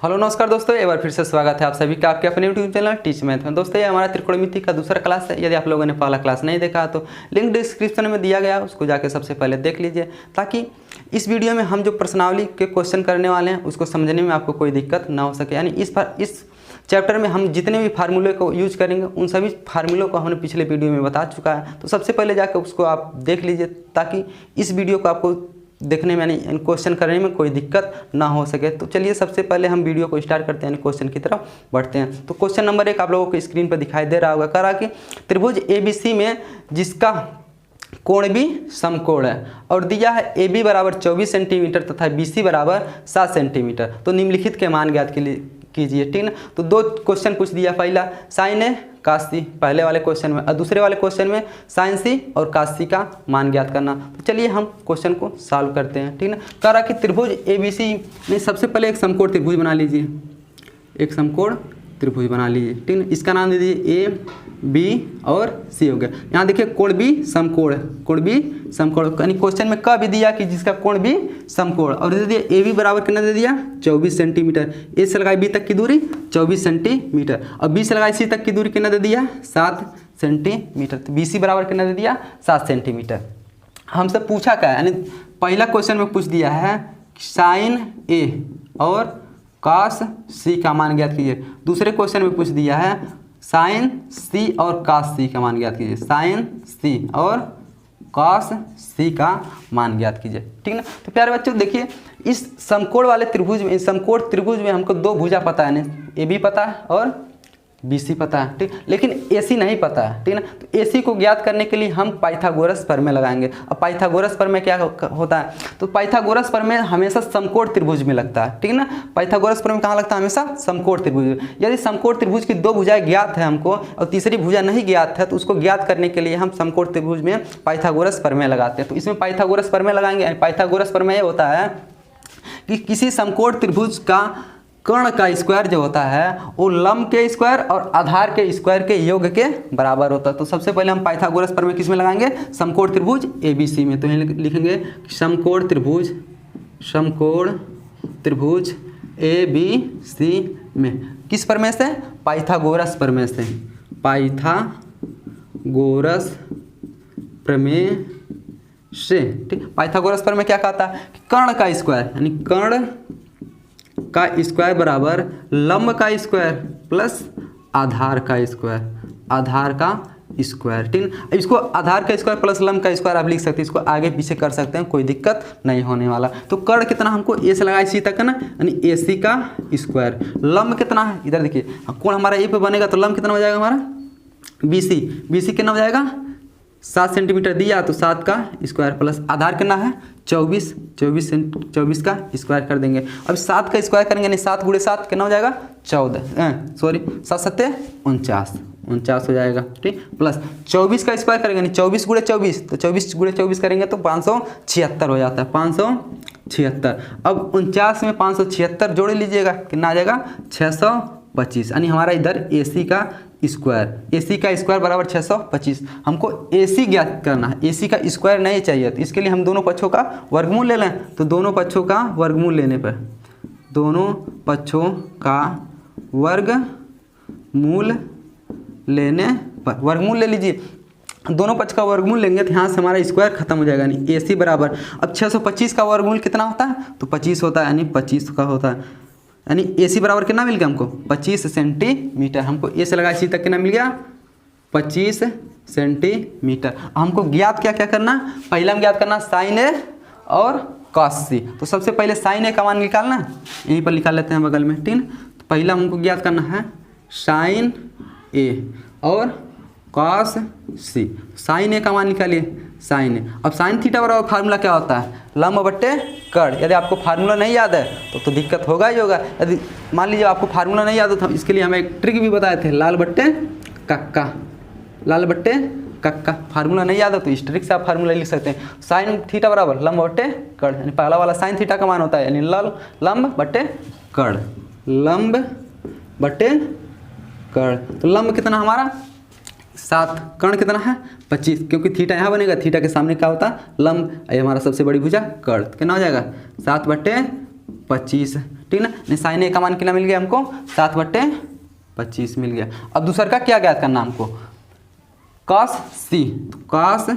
Hello नमस्कार दोस्तों, एक बार फिर से स्वागत है आप सभी का आपके अपने यूट्यूब चैनल टीच मैथ में। दोस्तों ये हमारा त्रिकोणमिति का दूसरा क्लास है। यदि आप लोगों ने पहला क्लास नहीं देखा तो लिंक डिस्क्रिप्शन में दिया गया, उसको जाके सबसे पहले देख लीजिए, ताकि इस वीडियो में हम जो प्रश्नावली के क्वेश्चन करने वाले हैं उसको समझने में आपको कोई दिक्कत ना हो सके। यानी इस चैप्टर में हम जितने भी फार्मूले को यूज करेंगे उन सभी फार्मूलों को हमने पिछले वीडियो में बता चुका है। तो सबसे पहले जाकर उसको आप देख लीजिए, ताकि इस वीडियो को आपको देखने में यानी क्वेश्चन करने में कोई दिक्कत ना हो सके। तो चलिए सबसे पहले हम वीडियो को स्टार्ट करते हैं, यानी क्वेश्चन की तरफ बढ़ते हैं। तो क्वेश्चन नंबर 1 आप लोगों को स्क्रीन पर दिखाई दे रहा होगा। कह रहा कि त्रिभुज ABC में जिसका कोण भी समकोण है और दिया है AB बराबर 24 सेंटीमीटर तथा BC बराबर 7 सेंटीमीटर, तो निम्नलिखित के मान ज्ञात कीजिए। ठीक ना। तो दो क्वेश्चन पूछ दिया, पहला साइन ए काश सी पहले वाले क्वेश्चन में, और दूसरे वाले क्वेश्चन में साइन सी और काश सी का मान ज्ञात करना। तो चलिए हम क्वेश्चन को सॉल्व करते हैं। ठीक ना। कह रहा कि त्रिभुज ABC में सबसे पहले एक समकोण त्रिभुज बना लीजिए, एक समकोण त्रिभुज बना लीजिए। ठीक ना। इसका नाम दे दीजिए A B और C हो गया। यहाँ देखिए कोण भी समकोण है, कोण भी समकोण, यानी क्वेश्चन में क भी दिया कि जिसका कोण भी समकोण, और दे दिया AB बराबर कितना दे दिया 24 सेंटीमीटर। A से लगाई B तक की दूरी 24 सेंटीमीटर और B से लगाई C तक की दूरी कितना दे दिया 7 सेंटीमीटर। तो BC बराबर कितना दे दिया 7 सेंटीमीटर। हमसे पूछा क्या है, यानी पहला क्वेश्चन में पूछ दिया है साइन A और काश C का मान ज्ञात कीजिए। दूसरे क्वेश्चन में पूछ दिया है साइन C और काश C का मान ज्ञात कीजिए, साइन C और काश C का मान ज्ञात कीजिए। ठीक ना। तो प्यारे बच्चों देखिए, इस समकोण वाले त्रिभुज में, इस समकोण त्रिभुज में हमको दो भुजा पता है, AB पता है और BC पता है। ठीक, लेकिन AC नहीं पता है। ठीक ना। तो AC को ज्ञात करने के लिए हम पाइथागोरस प्रमेय लगाएंगे। अब पाइथागोरस प्रमेय क्या होता है, तो पाइथागोरस प्रमेय हमेशा समकोण त्रिभुज में लगता है। ठीक ना। पाइथागोरस प्रमेय कहाँ लगता है, हमेशा समकोण त्रिभुज में। यदि समकोण त्रिभुज की दो भुजाएं ज्ञात है हमको और तीसरी भुजा नहीं ज्ञात है, तो उसको ज्ञात करने के लिए हम समकोण त्रिभुज में पाइथागोरस प्रमेय लगाते हैं। तो इसमें पाइथागोरस प्रमेय लगाएंगे। पाइथागोरस प्रमेय होता है कि किसी समकोण त्रिभुज का कर्ण का स्क्वायर जो होता है वो लंब के स्क्वायर और आधार के स्क्वायर के योग के बराबर होता है। तो सबसे पहले हम पाइथागोरस प्रमेय किस में लगाएंगे, समकोण त्रिभुज ABC में। तो यहाँ लिखेंगे समकोण त्रिभुज, समकोण त्रिभुज ABC में किस प्रमेय से, पाइथागोरस प्रमेय से, पाइथागोरस प्रमेय से। ठीक, पाइथागोरस प्रमेय क्या कहता है कि कर्ण का स्क्वायर, यानी कर्ण का स्क्वायर बराबर लंब का स्क्वायर प्लस आधार का स्क्वायर, आधार का स्क्वायर। ठीक, इसको आधार का स्क्वायर प्लस लंब का स्क्वायर आप लिख सकते हैं, इसको आगे पीछे कर सकते हैं, कोई दिक्कत नहीं होने वाला। तो कर्ण कितना हमको A से लगाए C तक है ना, यानी AC का स्क्वायर। लंब कितना है, इधर देखिए कोण हमारा A पे बनेगा तो लंब कितना हो जाएगा हमारा BC, BC कितना हो जाएगा 7 सेंटीमीटर दिया, तो 7 का स्क्वायर प्लस आधार कितना है 24 का स्क्वायर कर देंगे। अब 7 का स्क्वायर करेंगे, यानी 7 गुणे 7 कितना हो जाएगा 14, सॉरी 7 सत्ते 49 हो जाएगा। ठीक, प्लस 24 का स्क्वायर करेंगे, यानी 24 गुणे 24, तो 24 गुणे 24 करेंगे तो 576 हो जाता है, 576। अब 49 में 576 जोड़ लीजिएगा, कितना आ जाएगा 625, यानी हमारा इधर AC का स्क्वायर, AC का स्क्वायर बराबर 625। हमको AC ज्ञात करना है, AC का स्क्वायर नहीं चाहिए, तो इसके लिए हम दोनों पक्षों का वर्गमूल ले लें। तो दोनों पक्षों का वर्गमूल लेने पर, दोनों पक्षों का वर्गमूल लेने पर, वर्गमूल ले लीजिए, दोनों पक्ष का वर्गमूल लेंगे तो यहाँ से हमारा स्क्वायर खत्म हो जाएगा, यानी AC बराबर, अब 625 का वर्गमूल कितना होता है, तो 25 होता है, यानी 25 का होता है, यानी AC बराबर कितना मिल गया हमको 25 सेंटीमीटर। हमको A से लगाए C तक कितना मिल गया 25 सेंटीमीटर। हमको ज्ञात क्या क्या करना, पहला हम ज्ञात करना साइन A और cos C। तो सबसे पहले साइन A का मान निकालना, यहीं पर निकाल लेते हैं बगल में। ठीक, तो पहला हमको ज्ञात करना है साइन A और cos C। साइन A का मान निकालिए, साइन A। अब साइन थीटा बराबर फार्मूला क्या होता है, लंब बट्टे कर्ण। यदि आपको फार्मूला नहीं याद है तो दिक्कत होगा ही होगा। यदि मान लीजिए आपको फार्मूला नहीं याद हो तो इसके लिए हमें एक ट्रिक भी बताए थे, लाल बट्टे कक्का, लाल बट्टे कक्का। फार्मूला नहीं याद हो तो इस ट्रिक से आप फार्मूला लिख सकते हैं। साइन थीटा बराबर लंब बट्टे कर्ण, यानी पहला वाला साइन थीटा का मान होता है, यानी लंब बट्टे कर्ण, लंब बट्टे कर्ण। तो लंब कितना हमारा 7, कर्ण कितना है 25, क्योंकि थीटा यहाँ बनेगा, थीटा के सामने क्या होता है लंब, ये हमारा सबसे बड़ी भुजा कर्ण, कितना हो जाएगा 7/25। ठीक ना। साइन ए का मान कितना मिल गया हमको 7/25 मिल गया। अब दूसरा का क्या ज्ञात करना हमको cos c, cos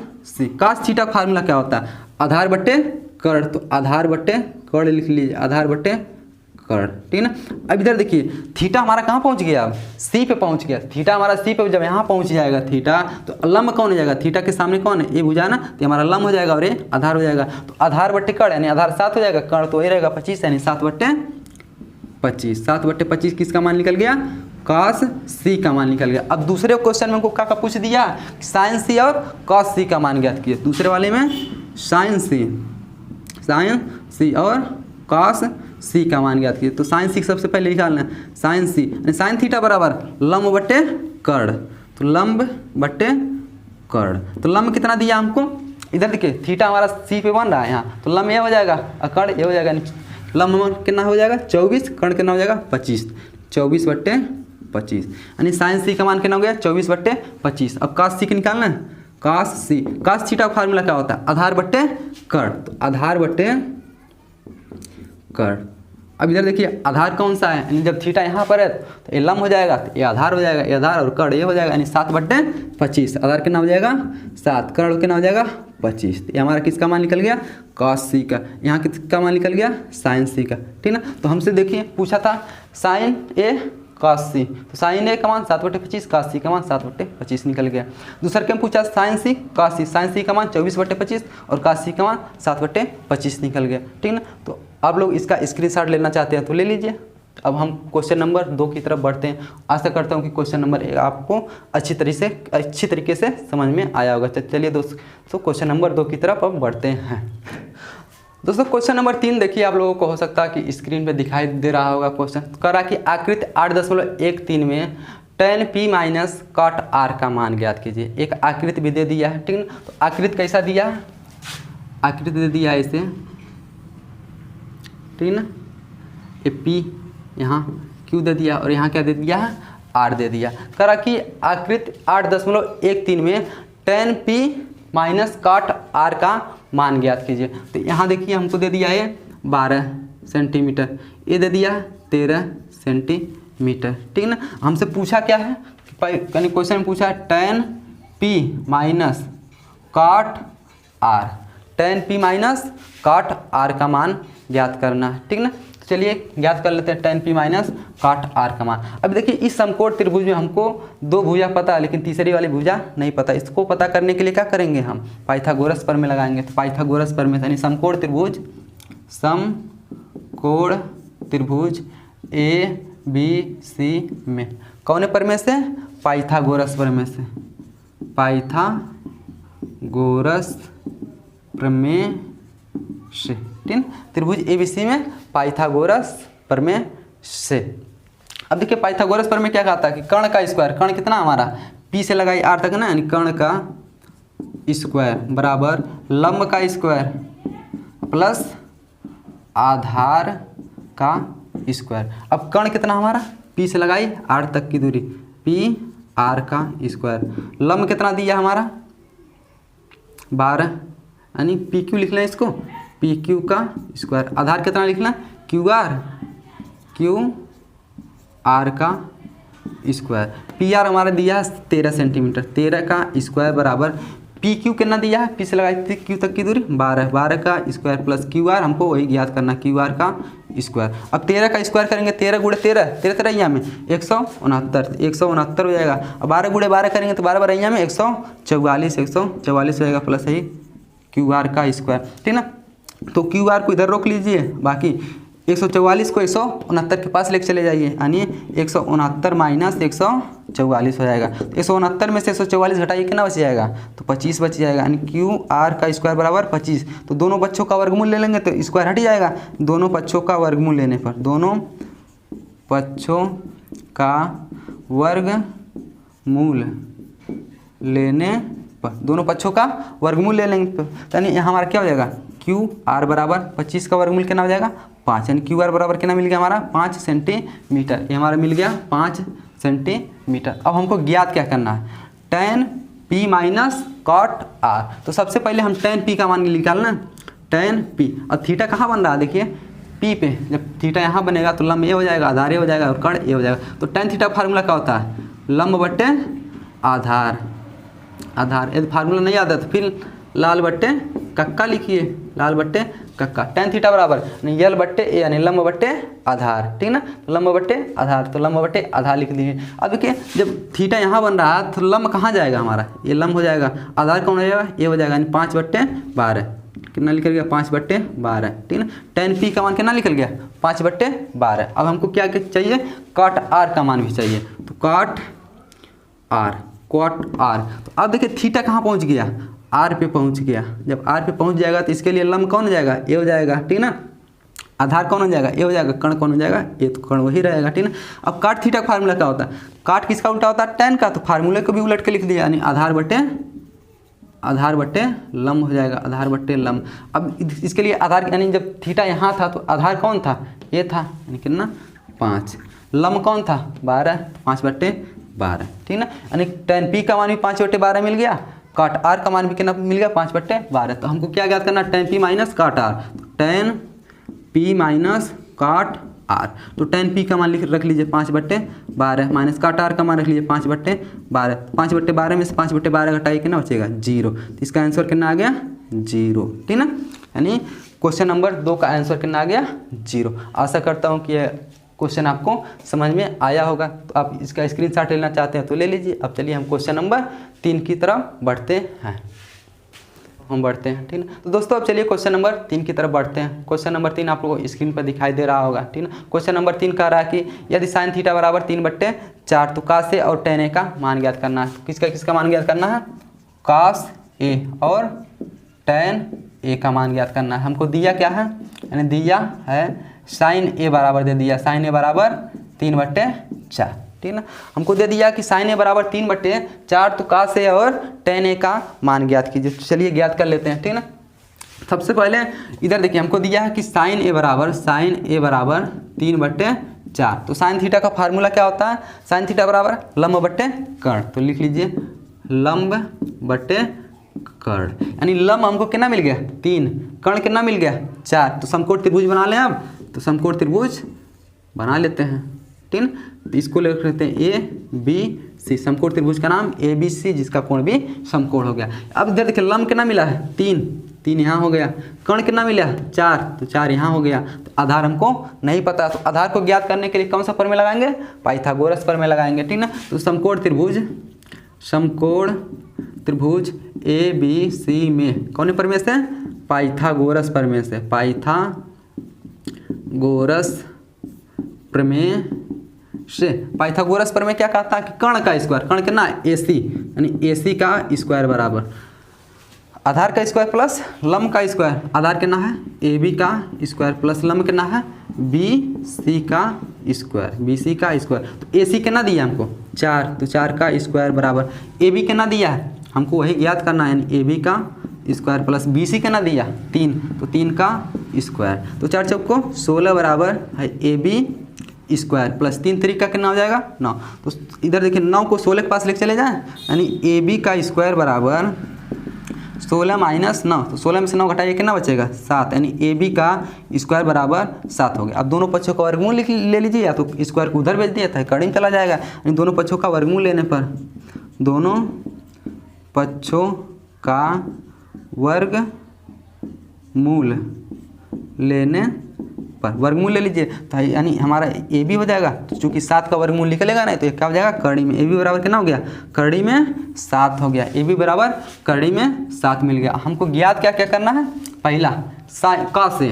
theta formula क्या होता है आधार बट्टे कर्ण, तो आधार बट्टे कर्ण लिख लीजिए, आधार बट्टे कर्ण, ठीक ना। अब इधर देखिए थीटा हमारा कहाँ पहुँच गया, अब सी पे पहुँच गया। थीटा हमारा सी पे जब यहाँ पहुँच जाएगा थीटा, तो लंब कौन हो जाएगा, थीटा के सामने कौन है, ए भुजा ना, तो हमारा लंब हो जाएगा और ये आधार हो जाएगा। तो आधार बट्टे कर्ण यानी आधार 7 हो जाएगा, कर्ण तो वही रहेगा 25 यानी 7/25। 7/25 किसका मान निकल गया, cos c का मान निकल गया। अब दूसरे क्वेश्चन में हमको क्या पूछ दिया, साइन सी और cos c का मान ज्ञात किए। दूसरे वाले में साइन सी और cos c का मान ज्ञात किए। तो साइन सी सबसे पहले निकालना है, साइन सी यानी साइन थीटा बराबर लंब बट्टे कर्ण, तो लंब बट्टे कर्ण। तो लंब कितना दिया हमको, इधर देखिए थीटा हमारा सी पे बन रहा है यहाँ, तो लंब ये हो जाएगा और कर्ण ये हो जाएगा। लंब कितना हो जाएगा 24, कर्ण कितना हो जाएगा 25, 24/25 यानी साइन सी का मान कितना हो गया 24/25। अब cos सी का निकालना है, cos थीटा का फार्मूला क्या होता है आधार बट्टे कर्ण, तो आधार बट्टे कर्ण। अब इधर देखिए आधार कौन सा है, यानी जब थीटा यहाँ पर है तो ये लंब हो जाएगा, तो ये आधार हो जाएगा, ये आधार और कर्ण ये हो जाएगा, यानी 7/25। आधार कितना हो जाएगा 7, कर्ण कितना हो जाएगा 25। ये हमारा किसका मान निकल गया cos c का, यहाँ किसका मान निकल गया साइन सी का, ठीक ना। तो हमसे देखिए पूछा था साइन ए cos c, तो साइन ए का मान 7/25, cos c का मान 7/25 निकल गया। दूसरा क्या पूछा साइन सी cos c, साइन सी का मान 24/25 और cos c का मान 7/25 निकल गया, ठीक ना। तो आप लोग इसका स्क्रीनशॉट लेना चाहते हैं तो ले लीजिए। अब हम क्वेश्चन नंबर 2 की तरफ बढ़ते हैं। आशा करता हूँ कि क्वेश्चन नंबर 1 आपको अच्छी तरीके से समझ में आया होगा। चलिए दोस्तों क्वेश्चन नंबर 2 की तरफ अब बढ़ते हैं। दोस्तों क्वेश्चन नंबर 3 देखिए, आप लोगों को हो सकता है कि स्क्रीन पे दिखाई दे रहा होगा। क्वेश्चन करा कि आकृति 8.13 में tan p minus cot r का मान ज्ञात कीजिए। एक आकृति भी दे दिया है, ठीक ना। तो आकृति कैसा दिया है, आकृति दे दिया है इसे, ठीक ना। ये p यहाँ q दे दिया और यहाँ क्या दे दिया है r दे दिया। करा कि आकृति 8.13 में tan p minus cot r का मान ज्ञात कीजिए। तो यहाँ देखिए हमको दे दिया है 12 सेंटीमीटर, ये दे दिया 13 सेंटीमीटर, ठीक ना। हमसे पूछा क्या है, यानी क्वेश्चन में पूछा है tan p minus cot r, tan p minus cot r का मान ज्ञात करना है, ठीक ना। चलिए ज्ञात कर लेते हैं tan p minus cot r का मान। अब देखिए इस समकोण त्रिभुज में हमको 2 भुजा पता है, लेकिन तीसरी वाली भुजा नहीं पता। इसको पता करने के लिए क्या करेंगे, हम पाइथागोरस प्रमेय लगाएंगे। तो पाइथागोरस प्रमेय यानी समकोण त्रिभुज ए बी सी में कौन प्रमेय से, पाइथागोरस प्रमेय से, पाइथागोरस प्रमेय से, ठीक। त्रिभुज एबीसी में पाइथागोरस प्रमेय से। अब देखिए पाइथागोरस प्रमेय क्या कहता है कि कर्ण का स्क्वायर, कर्ण कितना हमारा p से लगाई r तक ना, यानी कर्ण का स्क्वायर बराबर लंब का स्क्वायर प्लस आधार का स्क्वायर। अब कर्ण कितना हमारा p से लगाई r तक की दूरी, p r का स्क्वायर। लंब कितना दिया हमारा 12, यानी पी क्यू लिख लें इसको, पी क्यू का स्क्वायर। आधार कितना लिखना क्यू आर का स्क्वायर। पी आर हमारा दिया है 13 सेंटीमीटर, 13 का स्क्वायर बराबर पी क्यू कितना दिया है, पी से लगाई थी क्यू तक की दूरी 12, 12 का स्क्वायर प्लस क्यू आर, हमको वही ज्ञात करना क्यू आर का स्क्वायर। अब 13 का स्क्वायर करेंगे, 13 गुणे 13, 13 यहाँ में 169 हो जाएगा। अब 12 गुणे 12 करेंगे तो 12 यहाँ में 144 हो जाएगा प्लस यही क्यू आर का स्क्वायर, ठीक ना। तो क्यू आर को इधर रोक लीजिए, बाकी 144 को 169 के पास लेके चले जाइए, यानी 169 माइनस 144 हो जाएगा। तो 169 में से 144 घटाइए कितना बच जाएगा, तो 25 बच जाएगा, यानी क्यू आर का स्क्वायर बराबर 25। तो दोनों पक्षों का वर्गमूल ले लेंगे तो स्क्वायर हट जाएगा। दोनों पक्षों का वर्गमूल लेने पर, दोनों पक्षों का वर्गमूल लेने पर, दोनों पक्षों का वर्गमूल ले लेंगे तो यानी यहाँ हमारा क्या हो जाएगा, क्यू आर बराबर 25 का वर्गमूल कितना हो जाएगा 5, यानी क्यू आर बराबर कितना मिल गया हमारा 5 सेंटीमीटर। ये हमारा मिल गया 5 सेंटीमीटर। अब हमको ज्ञात क्या करना है, tan p minus cot r। तो सबसे पहले हम tan p का मान निकालना, tan p। और थीटा कहाँ बन रहा है देखिए, p पी पे जब थीटा यहाँ बनेगा तो लंब ए हो जाएगा, आधार ए हो जाएगा और कर्ण ए हो जाएगा। तो tan थीटा फार्मूला क्या होता है? लंब बट्टे आधार। आधार यदि फार्मूला नहीं आता तो फिर लाल बट्टे कक्का लिखिए, लाल बट्टे कक्का। tan थीटा बराबर यल बट्टे ए यानी लंब बट्टे आधार, ठीक ना। तो लंब बट्टे आधार, तो लंब बट्टे आधार लिख दीजिए। अब देखिए जब थीटा यहाँ बन रहा है तो लंब कहाँ जाएगा हमारा? ये लंब हो जाएगा, आधार कौन हो जाएगा? ए हो जाएगा, यानी 5/12 कितना निकल गया? 5/12, ठीक ना। tan पी का मान कितना निकल गया? 5/12। अब हमको क्या चाहिए? cot r का मान भी चाहिए, तो cot r। तो अब देखिए थीटा कहाँ पहुँच गया? आर पे पहुंच गया। जब आर पे पहुंच जाएगा तो इसके लिए लंब कौन हो जाएगा? ए हो जाएगा, ठीक ना। आधार कौन हो जाएगा? ए हो जाएगा। कर्ण कौन हो जाएगा? ए, तो कर्ण वही रहेगा, ठीक ना। अब काट थीटा का फार्मूला क्या होता है? काट किसका उल्टा होता है? tan का। तो फार्मूले को भी उलट के लिख दिया, यानी आधार बट्टे लंब हो जाएगा, आधार बट्टे लंब। अब इसके लिए आधार यानी जब थीटा यहाँ था तो आधार कौन था? ए था, यानी कितना? 5। लंब कौन था? 12, 5/12, ठीक ना। यानी tan पी का मान भी 5/12 मिल गया, काट आर का मान भी कितना मिल गया? 5/12। तो हमको क्या ज्ञात करना? tan पी माइनस काट आर। tan पी माइनस काट आर, तो tan पी का मान रख लीजिए 5/12 माइनस काट आर का मान रख लीजिए 5/12। 5/12 में से 5/12 घटाइए कितना बचेगा? 0। तो इसका आंसर कितना आ गया? 0, ठीक ना। यानी क्वेश्चन नंबर 2 का आंसर कितना आ गया? 0। आशा करता हूँ कि यह क्वेश्चन आपको समझ में आया होगा। तो आप इसका स्क्रीनशॉट लेना चाहते हैं तो ले लीजिए। अब चलिए हम क्वेश्चन नंबर 3 की तरफ बढ़ते हैं। ठीक ना। तो दोस्तों अब चलिए क्वेश्चन नंबर 3 की तरफ बढ़ते हैं। क्वेश्चन नंबर 3 आप लोगों को स्क्रीन पर दिखाई दे रहा होगा, ठीक ना। क्वेश्चन नंबर 3 कह रहा है कि यदि साइन थीटा बराबर 3/4 तो कास ए और tan ए का मान ज्ञात करना है। तो किसका मान ज्ञात करना है? कास ए और tan ए का मान ज्ञात करना है। हमको दिया क्या है? यानी दिया है साइन ए बराबर दे दिया, साइन ए बराबर 3/4, ठीक ना। हमको दे दिया कि साइन ए बराबर 3/4 तो कास ए और tan ए का मान ज्ञात कीजिए। तो चलिए ज्ञात कर लेते हैं, ठीक ना। सबसे पहले इधर देखिए हमको दिया है कि साइन ए बराबर 3/4। तो साइन थीटा का फार्मूला क्या होता है? साइन थीटा बराबर लंब बट्टे कर्ण। तो लिख लीजिए लंब बट्टे कर्ण, यानी लंब हमको कितना मिल गया? 3, कर्ण कितना मिल गया? 4। तो समकोण त्रिभुज बना लें अब, तो समकोण त्रिभुज बना लेते हैं, ठीक है। तो इसको लिख लेते हैं ABC, समकोण त्रिभुज का नाम ABC, जिसका कोण भी समकोण हो गया। अब इधर देखिए लंब कितना मिला है? 3 यहाँ हो गया। कर्ण कितना मिला? 4, तो 4 यहाँ हो गया। तो आधार हमको नहीं पता, तो आधार को ज्ञात करने के लिए कौन सा प्रमेय लगाएंगे? पाइथागोरस प्रमेय लगाएंगे, ठीक ना। तो समकोण त्रिभुज ABC में कौन प्रमेय से? पाइथागोरस प्रमेय से। पाइथागोरस प्रमेय क्या कहता है कि कर्ण का स्क्वायर, कर्ण कितना? AC, यानी AC का स्क्वायर बराबर आधार का स्क्वायर प्लस लंब का स्क्वायर। आधार कितना है? AB का स्क्वायर प्लस लंब कितना है? BC का स्क्वायर। तो AC कितना दिया हमको? 4, तो 4 का स्क्वायर बराबर AB कितना दिया है? हमको वही ज्ञात करना है, यानी AB का स्क्वायर प्लस BC कितना दिया? 3, तो 3 का स्क्वायर। तो 4 चौक को 16 बराबर है AB स्क्वायर प्लस 3 3 का कितना हो जाएगा? 9। तो इधर देखिए 9 को 16 के पास लेके चले जाएं, यानी AB का स्क्वायर बराबर 16 माइनस 9। तो 16 में से 9 घटाइए कितना बचेगा? 7, यानी AB का स्क्वायर बराबर 7 हो गया। अब दोनों पक्षों का वर्गमूल ले लीजिए, या तो स्क्वायर को उधर भेज दिया था कड़ी में चला जाएगा। यानी दोनों पक्षों का वर्गमूल लेने पर, दोनों पक्षों का वर्गमूल लेने पर वर्गमूल ले लीजिए, तो यानी हमारा AB हो जाएगा। तो चूंकि 7 का वर्गमूल निकलेगा नहीं, तो ये क्या हो जाएगा? कड़ी में। AB बराबर कितना हो गया? कड़ी में 7 हो गया। AB बराबर कड़ी में 7 मिल गया। हमको ज्ञात क्या क्या करना है? पहला कास ए।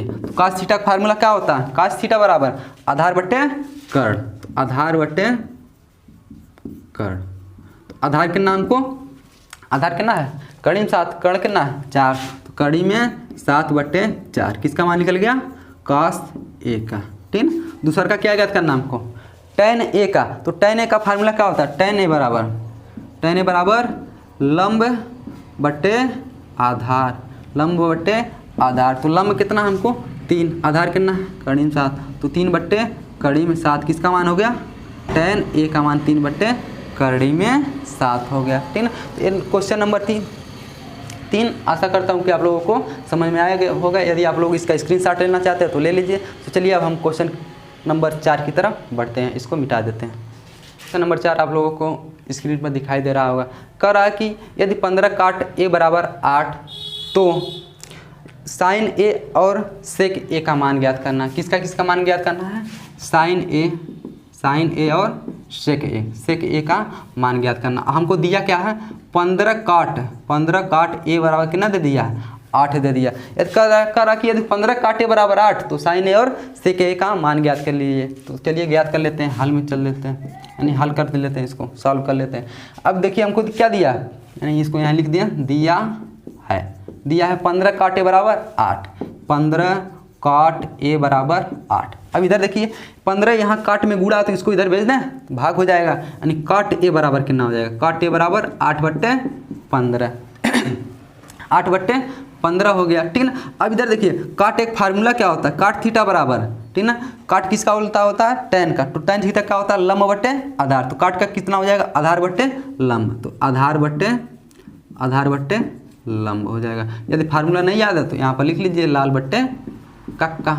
तो कास थीटा का फार्मूला क्या होता है? कास थीटा बराबर आधार बट्टे कर्ण। तो आधार बट्टे कर्ण, तो आधार कितना हमको? आधार कितना है? कड़ी में 7, कर्ण कितना है? 4, तो कड़ी में 7/4। किसका मान निकल गया? कास ए का, ठीक। दूसरा का क्या ज्ञात करना हमको? tan ए का। तो tan ए का फार्मूला क्या होता है? tan ए बराबर लंब बट्टे आधार, तो लंब कितना हमको? 3, आधार कितना? कड़ी में 7, तो 3/7 किसका मान हो गया? tan ए का मान 3/7 हो गया, ठीक ना। Question number 3 3। आशा करता हूँ कि आप लोगों को समझ में आया होगा। यदि आप लोग इसका स्क्रीनशॉट लेना चाहते हैं तो ले लीजिए। तो चलिए अब हम क्वेश्चन नंबर 4 की तरफ बढ़ते हैं, इसको मिटा देते हैं। क्वेश्चन नंबर 4 आप लोगों को स्क्रीन पर दिखाई दे रहा होगा। कह रहा है कि यदि 15 काट a बराबर 8 तो साइन a और सेक a का मान ज्ञात करना। किसका मान ज्ञात करना है? साइन a और सेक a का मान ज्ञात करना। हमको दिया क्या है? 15 काट a बराबर कितना दे दिया? 8 दे दिया। यदि कह रहा कि यदि 15 काट a बराबर 8 तो साइन a और सेक a का मान ज्ञात कर लीजिए। तो चलिए ज्ञात कर लेते हैं, हल में चल लेते हैं, यानी हल कर लेते हैं, इसको सॉल्व कर लेते हैं। अब देखिए हमको क्या दिया, यानी इसको यहाँ लिख दिया है 15 काट a बराबर 8, 15 काट a बराबर 8। अब इधर देखिए 15 यहाँ काट में गुड़ा तो इसको इधर भेज दें, भाग हो जाएगा, यानी काट a बराबर कितना हो जाएगा? काट a बराबर 8/15 8/15 हो गया, ठीक ना। अब इधर देखिए काट एक फार्मूला क्या होता है? काट थीटा बराबर, ठीक ना। काट किसका उल्टा होता है? टेन का। तो टेन थीटा क्या होता है? लंब बटे आधार। तो काट का कितना हो जाएगा? आधार बटे लंब। तो आधार बटे लंब हो जाएगा। यदि फार्मूला नहीं याद है तो यहाँ पर लिख लीजिए लाल बट्टे कक्का,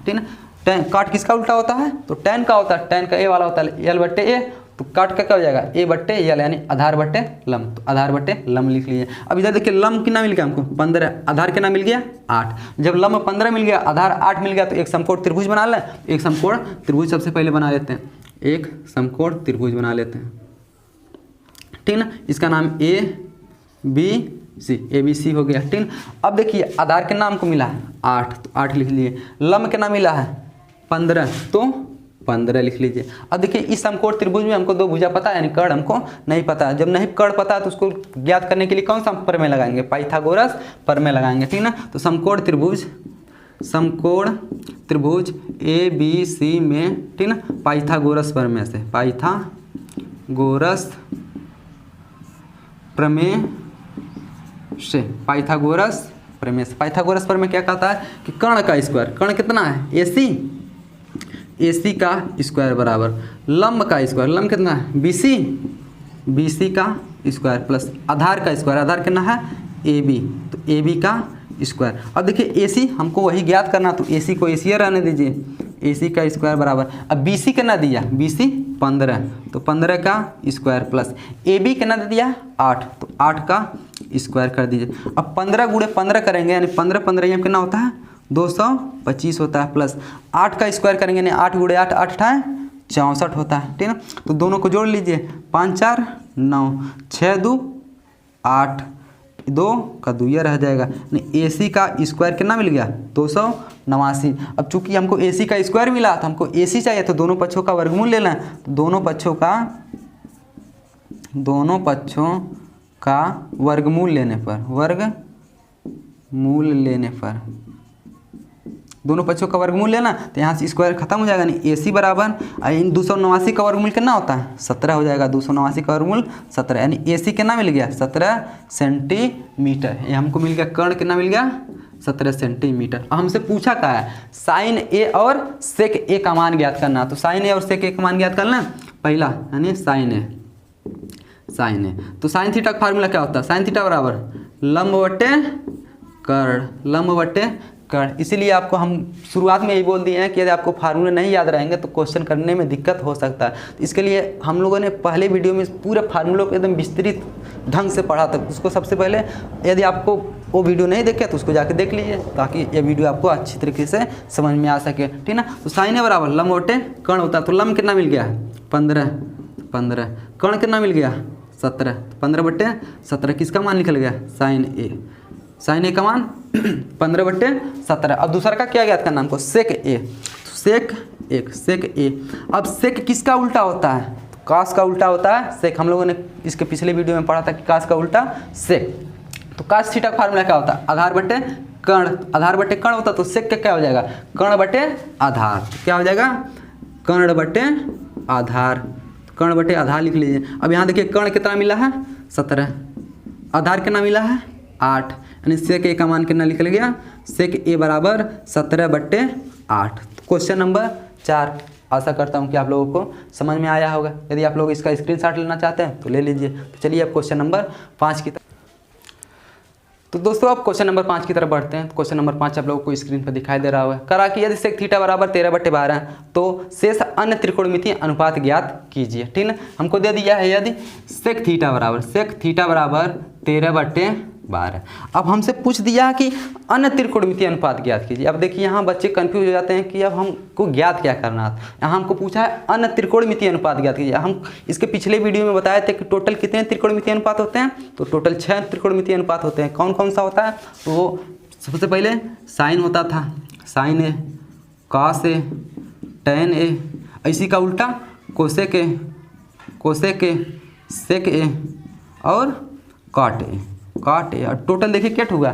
ठीक ना। टेन काट किसका उल्टा होता है? तो टेन का होता है, टेन का ए वाला होता है एल बट्टे ए। तो काट का क्या हो जाएगा? ए बट्टे एल, यानी आधार बट्टे लंब। तो आधार बट्टे लंब लिख लीजिए। अब इधर देखिए लंब कितना मिल गया हमको? 15। आधार कितना मिल गया? 8। जब लंब 15 मिल गया, आधार 8 मिल गया, तो एक समकोण त्रिभुज बना लें। एक समकोण त्रिभुज सबसे पहले बना लेते हैं, एक समकोण त्रिभुज बना लेते हैं, ठीक ना। इसका नाम ABC हो गया, ठीक ना। अब देखिए आधार के नाम को मिला है 8, तो 8 लिख लीजिए। लंब के नाम मिला है 15, तो 15 लिख लीजिए। अब देखिए इस समकोण त्रिभुज में हमको 2 भुजा पता है, यानी कर्ण हमको नहीं पता है। जब नहीं कर्ण पता है तो उसको ज्ञात करने के लिए कौन सा प्रमेय लगाएंगे? पाइथागोरस प्रमेय लगाएंगे, ठीक ना। तो समकोण त्रिभुज ABC में, ठीक ना, पाइथागोरस प्रमेय से, पाइथागोरस प्रमेय क्या कहता है कि कर्ण का स्क्वायर, कर्ण कितना है? AC का स्क्वायर बराबर लंब का स्क्वायर, लंब कितना है? BC का स्क्वायर प्लस आधार का स्क्वायर, आधार कितना है? AB, तो AB का स्क्वायर। अब देखिए AC हमको वही ज्ञात करना, तो AC को AC रहने दीजिए, AC का स्क्वायर बराबर। अब BC कितना दिया? BC 15, तो 15 का स्क्वायर प्लस AB कितना दे दिया? 8, तो 8 का स्क्वायर कर दीजिए। अब 15 गुणे 15 करेंगे, यानी 15 यहाँ कितना होता है? 225 होता है, प्लस 8 का स्क्वायर करेंगे, यानी 8 गुणे 8 8 64 होता है, ठीक ना। तो दोनों को जोड़ लीजिए, 5 4 9, 6 2 8, 2 का 2 रह जाएगा। AC का स्क्वायर कितना मिल गया? 289। अब चूंकि हमको AC का स्क्वायर मिला तो हमको AC चाहिए, तो दोनों पक्षों का वर्गमूल लेना है। तो दोनों पक्षों का वर्गमूल लेने पर, दोनों पक्षों का वर्गमूल लेना, तो यहाँ से स्क्वायर खत्म हो जाएगा, नहीं AC बराबर इन 289 का वर्गमूल कितना होता है? 17 हो जाएगा। 289 का वर्गमूल 17, यानी AC कितना मिल गया? 17 सेंटीमीटर। ये हमको मिल गया, कर्ण कितना मिल गया? 17 सेंटीमीटर। हमसे पूछा क्या है? साइन A और सेक A का मान ज्ञात करना। तो साइन A और सेक A का मान ज्ञात करना, पहला यानी साइन A। तो साइन थीटा का फार्मूला क्या होता है? साइन थीटा बराबर लंब बटे कर्ण। इसीलिए आपको हम शुरुआत में यही बोल दिए हैं कि यदि आपको फार्मूले नहीं याद रहेंगे तो क्वेश्चन करने में दिक्कत हो सकता है। तो इसके लिए हम लोगों ने पहले वीडियो में पूरे फार्मूलों को एकदम विस्तृत ढंग से पढ़ा था। उसको सबसे पहले यदि आपको वो वीडियो नहीं देखे तो उसको जाके देख लीजिए, ताकि ये वीडियो आपको अच्छी तरीके से समझ में आ सके, ठीक ना। तो साइन ए बराबर लंब बटे कर्ण होता है। तो लंब कितना मिल गया? 15, कर्ण कितना मिल गया? 17, 15/17 किसका मान निकल गया? साइन ए का मान 15/17। अब दूसरा का क्या ज्ञात करना हमको? सेक ए। अब सेक किसका उल्टा होता है? कास का उल्टा होता है सेक। हम लोगों ने इसके पिछले वीडियो में पढ़ा था कि कास का उल्टा सेक। तो कास थीटा का फार्मूला क्या होता है? आधार बटे कर्ण। आधार बटे कर्ण होता तो सेक का क्या हो जाएगा? कर्ण बटे आधार। क्या हो जाएगा? कर्ण बटे आधार लिख लीजिए। अब यहाँ देखिए कर्ण कितना मिला है? 17, आधार कितना मिला है? 8, यानी सेक ए का मान कितना निकल गया? सेक ए बराबर 17/8। क्वेश्चन नंबर 4 आशा करता हूँ कि आप लोगों को समझ में आया होगा। यदि आप लोग इसका स्क्रीनशॉट लेना चाहते हैं तो ले लीजिए। तो चलिए अब क्वेश्चन नंबर 5 की तो दोस्तों अब क्वेश्चन नंबर 5 की तरफ बढ़ते हैं। तो क्वेश्चन नंबर 5 आप लोगों को स्क्रीन पर दिखाई दे रहा होगा। करा कि यदि सेक थीटा बराबर 13/12 तो शेष अन्य त्रिकोणमितीय अनुपात ज्ञात कीजिए। ठीक है, हमको दे दिया है यदि सेक थीटा बराबर 13/12। अब हमसे पूछ दिया कि अन्य त्रिकोणमितीय अनुपात ज्ञात कीजिए। अब देखिए यहाँ बच्चे कंफ्यूज हो जाते हैं कि अब हमको ज्ञात क्या करना है। यहाँ हमको पूछा है अन्य त्रिकोणमितीय अनुपात ज्ञात कीजिए। हम इसके पिछले वीडियो में बताए थे कि टोटल कितने त्रिकोणमितीय अनुपात होते हैं, तो टोटल 6 त्रिकोणमितीय अनुपात होते हैं। कौन कौन सा होता है, तो वो सबसे पहले साइन होता था, sign A, cos A, tan A, इसी का उल्टा कोसेक ए, सेक ए और कॉट ए। और टोटल देखिए क्या हुआ,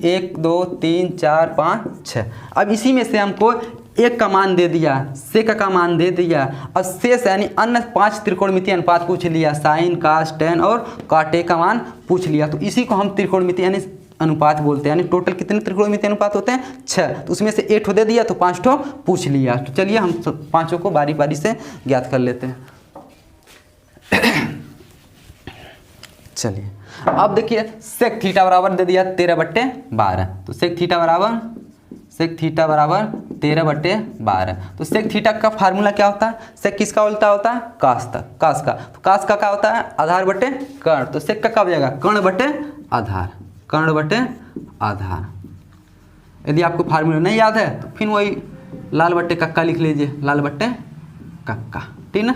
1 2 3 4 5 6। अब इसी में से हमको एक का मान दे दिया, सेक का मान दे दिया, और शेष यानी अन्य 5 त्रिकोणमितीय अनुपात पूछ लिया, साइन, कास, टैन और कॉट ए का मान पूछ लिया। तो इसी को हम त्रिकोणमितीय यानी अनुपात बोलते हैं। यानी टोटल कितने त्रिकोणमितीय अनुपात होते हैं, 6। तो उसमें से 8 दे दिया तो 5 पूछ लिया। तो चलिए हम 5 को बारी बारी से ज्ञात कर लेते हैं। चलिए अब देखिए सेक थीटा बराबर दे दिया 13/12। तो सेक थीटा बराबर 13/12। तो सेक थीटा का फार्मूला क्या होता है, सेक किसका उल्टा होता है, कास का। तो कास का क्या होता है, आधार बटे कर्ण। तो सेक का क्या हो जाएगा, कर्ण बटे आधार। यदि आपको फार्मूला नहीं याद है तो फिर वही लाल बट्टे कक्का लिख लीजिए, लाल बट्टे कक्का। ठीक ना।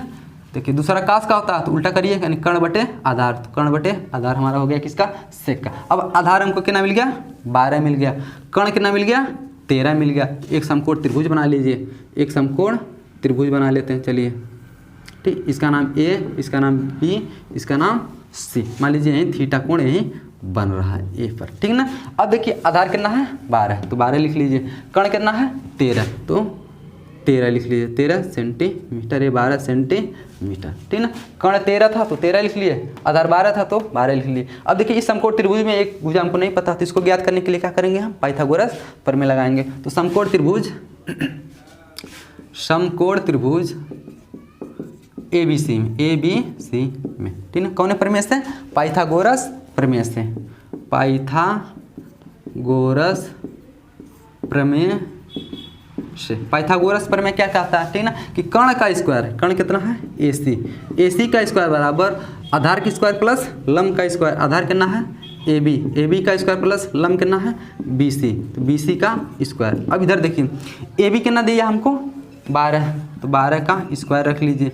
देखिए दूसरा कास का होता है तो उल्टा करिए, यानी कर्ण बटे आधार। तो कर्ण बटे आधार हमारा हो गया किसका, सेक का। अब आधार हमको कितना मिल गया, 12 मिल गया। कर्ण कितना मिल गया, 13 मिल गया। एक समकोण त्रिभुज बना लीजिए, एक समकोण त्रिभुज बना लेते हैं। चलिए ठीक, इसका नाम ए, इसका नाम बी, इसका नाम सी। मान लीजिए यहीं थीटा कोण यहीं बन रहा है ए पर। ठीक ना। अब देखिए आधार कितना है, 12, तो 12 लिख लीजिए। कर्ण कितना है, 13, तो 13 लिख लीजिए, 13 सेंटीमीटर, ये 12 सेंटीमीटर। ठीक ना। कर्ण 13 था तो 13 लिख लिए, आधार 12 था तो 12 लिख लिए। अब देखिए इस समकोण त्रिभुज में एक भुजा हमको नहीं पता, तो इसको ज्ञात करने के लिए क्या करेंगे, हम पाइथागोरस प्रमेय लगाएंगे। तो समकोण त्रिभुज ABC में, ठीक ना। कौन प्रमेय से, पाइथागोरस प्रमेय से। पाइथागोरस प्रमेय क्या कहता है, ठीक ना, कि कर्ण का स्क्वायर, कर्ण कितना है, AC का स्क्वायर बराबर आधार की स्क्वायर प्लस लंब का स्क्वायर। आधार कितना है, AB का स्क्वायर प्लस लंब कितना है, BC, तो BC का स्क्वायर। अब इधर देखिए AB कितना दिया हमको, 12, तो 12 का स्क्वायर रख लीजिए।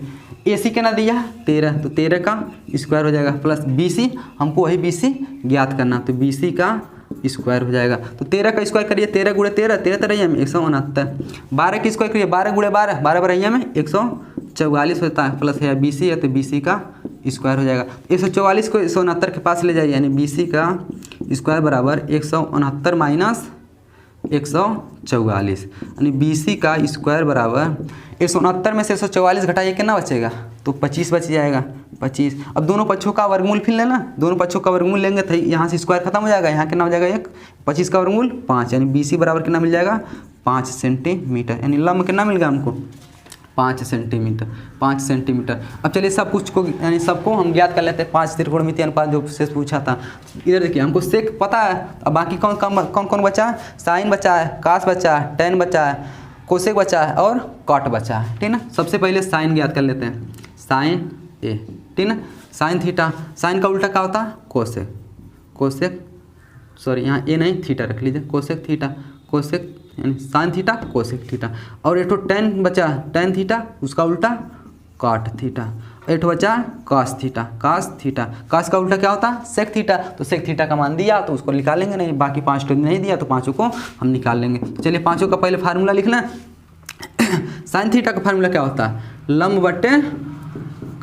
AC कितना दिया, 13, तो 13 का स्क्वायर हो जाएगा, प्लस BC, हमको वही BC ज्ञात करना, तो BC का स्क्वायर हो जाएगा। तो 13 का स्क्वायर करिए, 13 गुणे 13, 13 तरह में 169। 12 की स्क्वायर करिए, 12 गुणे 12, 12 बरैया में 144 होता है, प्लस है BC है तो BC का स्क्वायर हो जाएगा। 144 को 169 के पास ले जाइए, यानी BC का स्क्वायर बराबर 169 माइनस 144, यानी BC का स्क्वायर बराबर 169 में से 144 घटाइए, कितना बचेगा, तो 25 बच जाएगा, 25। अब दोनों पक्षों का वर्गमूल फिर लेना, दोनों पक्षों का वर्गमूल लेंगे तो यहाँ से स्क्वायर खत्म हो जाएगा, यहाँ कितना हो जाएगा 1, 25 का वर्गमूल 5, यानी BC बराबर कितना मिल जाएगा, 5 सेंटीमीटर। यानी लंब कितना मिल गया हमको, 5 सेंटीमीटर। अब चलिए सब कुछ को यानी सबको हम ज्ञात कर लेते हैं। 5 त्रिकोणमितीय अनुपात जो शेष पूछा था। इधर देखिए हमको सेक पता है, अब बाकी कौन कौन बचा है, साइन बचा है, कास बचा है, टैन बचा है, कोसेक बचा है और कॉट बचा है। ठीक ना। सबसे पहले साइन ज्ञात कर लेते हैं, साइन ए, ठीक ना। साइन थीटा, साइन का उल्टा क्या होता है, कोसेक, सॉरी यहाँ ए नहीं थीटा रख लीजिए, कोसेक थीटा, कोसेक यानी साइन थीटा, कोसेक थीटा। और एक टैन बचा, टैन थीटा, उसका उल्टा कॉट थीटा। एक बचा कास थीटा, कास का उल्टा क्या होता है, सेक थीटा। तो सेक थीटा का मान दिया तो उसको निकालेंगे, नहीं बाकी 5 नहीं दिया तो 5 को हम निकाल लेंगे। तो चलिए 5 का पहले फार्मूला लिख लें। साइन थीटा का फार्मूला क्या होता है, लंब बट्टे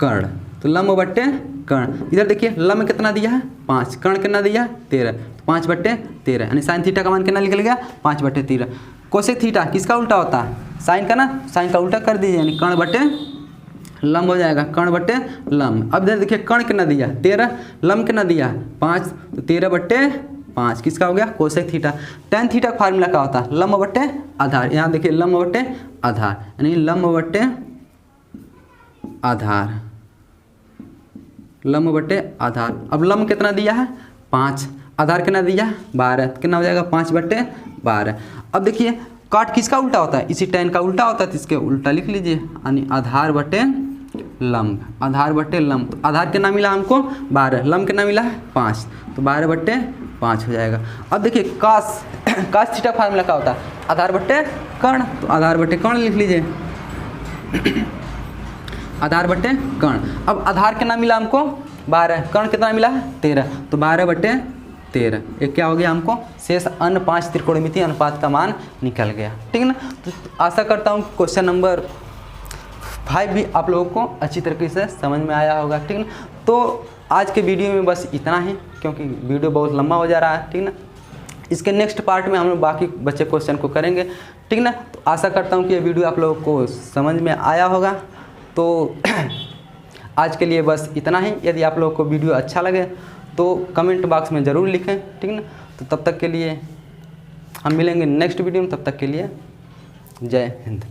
कर्ण। तो लंब बट्टे कर्ण, इधर देखिए लंब कितना दिया है 5, कर्ण कितना दिया है 13, 5/13, यानी साइन थीटा का मान कितना निकल गया 5/13। कोसेक थीटा किसका उल्टा होता है, साइन का ना, साइन का उल्टा कर दीजिए, यानी कर्ण बट्टे लंब हो जाएगा, कर्ण बट्टे लंब। अब इधर देखिए कर्ण कितना दिया 13, लंब कितना दिया 5, तो 13/5 किसका हो गया, कोसेक थीटा। टैन थीटा का फार्मूला क्या होता है, लंब बट्टे आधार। यहाँ देखिए लंब बट्टे आधार, यानी लंब बट्टे आधार। अब लंब कितना दिया है 5, आधार कितना दिया 12, कितना हो जाएगा 5/12। अब देखिए काट किसका उल्टा होता है, इसी tan का उल्टा होता है, तो इसके उल्टा लिख लीजिए, यानी आधार बटे लंब, आधार बटे लंब। तो आधार कितना मिला हमको 12, लंब कितना मिला है 5, तो 12/5 हो जाएगा। अब देखिए कास कास थीटा फार्मूला क्या होता है, आधार बटे कर्ण, तो आधार बटे कर्ण लिख लीजिए, आधार बटे कर्ण। अब आधार कितना मिला हमको 12, कर्ण कितना मिला 13, तो 12/13, ये क्या हो गया हमको शेष अन्य 5 त्रिकोणमितीय अनुपात का मान निकल गया। ठीक है ना। तो आशा करता हूँ क्वेश्चन नंबर 5 भी आप लोगों को अच्छी तरीके से समझ में आया होगा। ठीक है ना। तो आज के वीडियो में बस इतना ही, क्योंकि वीडियो बहुत लंबा हो जा रहा है। ठीक ना। इसके नेक्स्ट पार्ट में हम लोग बाकी बच्चे क्वेश्चन को करेंगे। ठीक ना। तो आशा करता हूँ कि ये वीडियो आप लोगों को समझ में आया होगा। तो आज के लिए बस इतना ही। यदि आप लोगों को वीडियो अच्छा लगे तो कमेंट बॉक्स में ज़रूर लिखें। ठीक ना। तो तब तक के लिए हम मिलेंगे नेक्स्ट वीडियो में, तब तक के लिए जय हिंद।